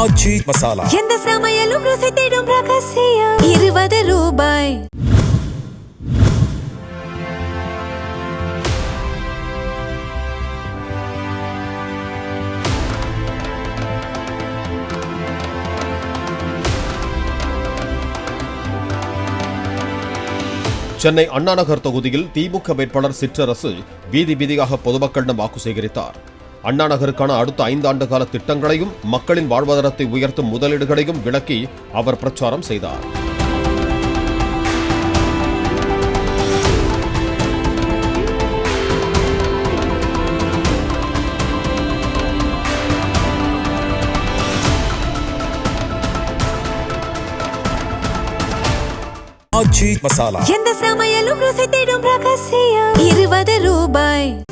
ஆச்சி மசாலா எந்த சமையலும் ருசி தேடும் ரகசியம் ₹20. சென்னை அண்ணாநகர் தொகுதியில் திமுக வேட்பாளர் சிற்றரசு வீதி வீதியாக பொதுமக்களிடம் வாக்கு சேகரித்தார். அண்ணாநகருக்கான அடுத்த 5 ஆண்டு கால திட்டங்களையும் மக்களின் வாழ்வாதாரத்தை உயர்த்தும் முதலீடுகளையும் விளக்கி அவர் பிரச்சாரம் செய்தார். ஆச்சி மசாலா எந்த சமையலும் ருசி தேடும் ரகசியம் ₹20.